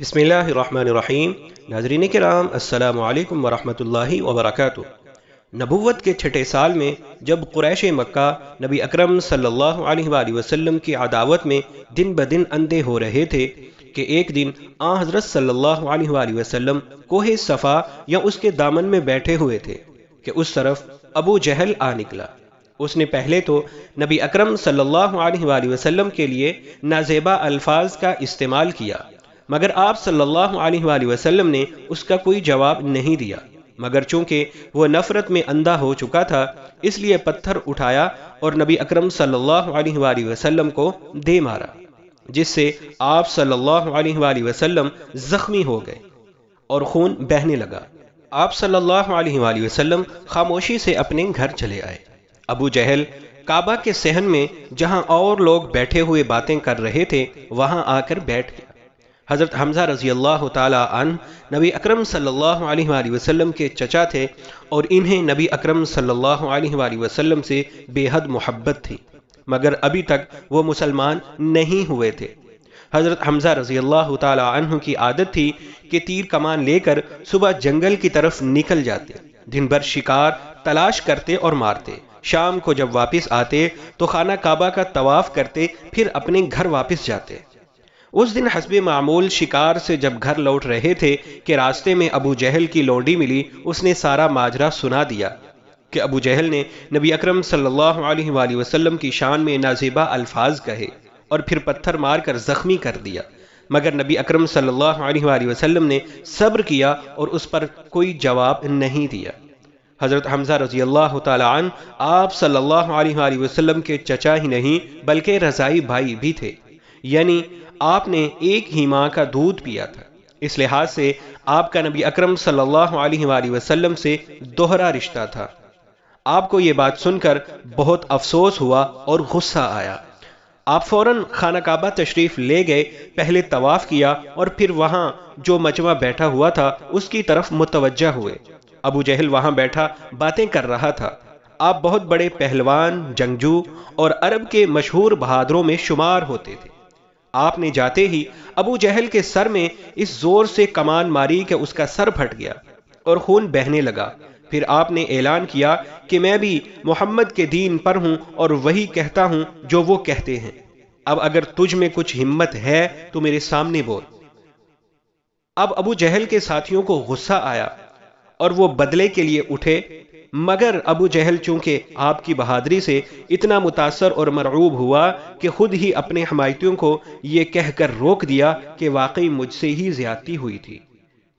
बिस्मिल्लाहिर्रहमानिर्रहीम। नाज़रीन किराम, अस्सलामु अलैकुम वरहमतुल्लाहि वबरकातुहू। नबुव्वत के छठे साल में जब कुरैश मक्का नबी अकरम सल्लल्लाहु अलैहि वसल्लम की अदावत में दिन ब दिन अंधे हो रहे थे कि एक दिन हज़रत सल्लल्लाहु अलैहि वसल्लम कोहे सफ़ा या उसके दामन में बैठे हुए थे कि उस तरफ अबू जहल आ निकला। उसने पहले तो नबी अकरम सल्लल्लाहु अलैहि वसल्लम के लिए नाज़ेबा अल्फाज का इस्तेमाल किया, मगर आप सल्लल्लाहु अलैहि वसल्लम ने उसका कोई जवाब नहीं दिया। मगर चूंकि वो नफरत में अंधा हो चुका था, इसलिए पत्थर उठाया और नबी अकरम सल्लल्लाहु अलैहि वसल्लम को दे मारा, जिससे आप सल्लल्लाहु अलैहि वसल्लम जख्मी हो गए और खून बहने लगा। आप सल्लल्लाहु अलैहि वसल्लम खामोशी से अपने घर चले आए। अबू जहल काबा के सहन में जहां और लोग बैठे हुए बातें कर रहे थे, वहां आकर बैठ गया। हज़रत हमज़ा रज़ी अल्लाह ताला अन्हु नबी अकरम सल्लल्लाहु अलैहि वसल्लम के चचा थे और इन्हें नबी अकरम सल्लल्लाहु अलैहि वसल्लम से बेहद मोहब्बत थी, मगर अभी तक वो मुसलमान नहीं हुए थे। हज़रत हमज़ा रज़ी अल्लाह ताला अन्हु की आदत थी कि तीर कमान लेकर सुबह जंगल की तरफ निकल जाते, दिन भर शिकार तलाश करते और मारते। शाम को जब वापस आते तो खाना काबा का तवाफ करते, फिर अपने घर वापस जाते। उस दिन हस्बे मामूल शिकार से जब घर लौट रहे थे कि रास्ते में अबू जहल की लौंडी मिली। उसने सारा माजरा सुना दिया कि अबू जहल ने नबी अकरम सल्लल्लाहु अलैहि वसल्लम की शान में नाज़ेबा अल्फाज कहे और फिर पत्थर मारकर जख्मी कर दिया, मगर नबी अकरम सल्लल्लाहु अलैहि वसल्लम ने सब्र किया और उस पर कोई जवाब नहीं दिया। हज़रत हमज़ा रज़ी अल्लाह ताला अन्हु आप सल्लल्लाहु अलैहि वसल्लम के चचा ही नहीं बल्कि रज़ाई भाई भी थे, यानी आपने एक ही माँ का दूध पिया था। इस लिहाज से आपका नबी अकरम सल्लल्लाहु अलैहि वसल्लम से दोहरा रिश्ता था। आपको ये बात सुनकर बहुत अफसोस हुआ और गुस्सा आया। आप फौरन खाना काबा तशरीफ ले गए, पहले तवाफ किया और फिर वहां जो मजमा बैठा हुआ था उसकी तरफ मुतवज्जा हुए। अबू जहल वहां बैठा बातें कर रहा था। आप बहुत बड़े पहलवान, जंगजू और अरब के मशहूर बहादुरों में शुमार होते थे। आपने जाते ही अबू जहल के सर में इस जोर से कमान मारी कि उसका सर फट गया और खून बहने लगा। फिर आपने ऐलान किया कि मैं भी मोहम्मद के दीन पर हूं और वही कहता हूं जो वो कहते हैं। अब अगर तुझ में कुछ हिम्मत है तो मेरे सामने बोल। अब अबू जहल के साथियों को गुस्सा आया और वो बदले के लिए उठे, मगर अबू जहल चूंकि आपकी बहादुरी से इतना मुतासर और मरऊब हुआ कि खुद ही अपने हमायतियों को ये कहकर रोक दिया कि वाकई मुझसे ही ज्यादती हुई थी।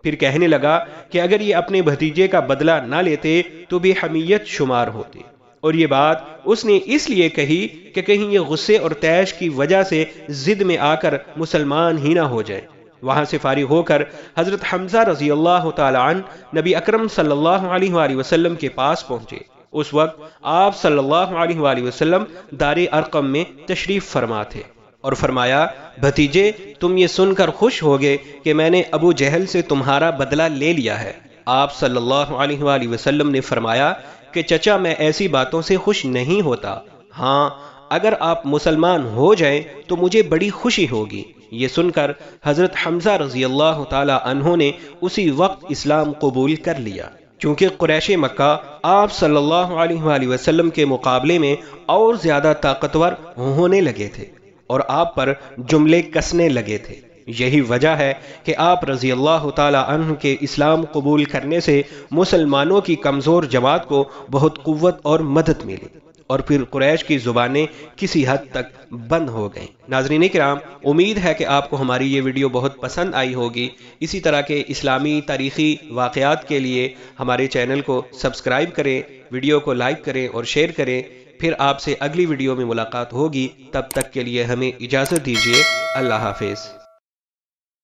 फिर कहने लगा कि अगर ये अपने भतीजे का बदला ना लेते तो भी हमीयत शुमार होते, और ये बात उसने इसलिए कही कि कहीं ये गुस्से और तैश की वजह से जिद में आकर मुसलमान ही ना हो जाए। वहां से फारिग होकर हजरत हमजा रजी अल्लाह ताला अन्हु नबी अकरम सल्लल्लाहु अलैहि वसल्लम के पास पहुंचे। उस वक्त आप सल्लल्लाहु अलैहि वसल्लम दारे अरकम में तशरीफ फरमा थे और फरमाया, भतीजे तुम ये सुनकर खुश होगे कि मैंने अबू जहल से तुम्हारा बदला ले लिया है। आप सल्लल्लाहु अलैहि वसल्लम ने फरमाया कि चचा, मैं ऐसी बातों से खुश नहीं होता। हाँ, अगर आप मुसलमान हो जाएं तो मुझे बड़ी खुशी होगी। ये सुनकर हजरत हमजा रजी अल्लाह ताला अन्हो ने उसी वक्त इस्लाम कबूल कर लिया, क्योंकि कुरैश मक्का आप सल्लल्लाहु अलैहि वसल्लम के मुकाबले में और ज्यादा ताकतवर होने लगे थे और आप पर जुमले कसने लगे थे। यही वजह है कि आप रजी अल्लाह ताला अन्हु के इस्लाम कबूल करने से मुसलमानों की कमजोर जमात को बहुत कुव्वत और मदद मिली और फिर कुरैश की जुबानें किसी हद तक बंद हो गईं। नाज़रीन किराम, उम्मीद है कि आपको हमारी ये वीडियो बहुत पसंद आई होगी। इसी तरह के इस्लामी तारीख़ी वाक़यात के लिए हमारे चैनल को सब्सक्राइब करें, वीडियो को लाइक करें और शेयर करें। फिर आपसे अगली वीडियो में मुलाकात होगी। तब तक के लिए हमें इजाज़त दीजिए। अल्लाह हाफ़िज़।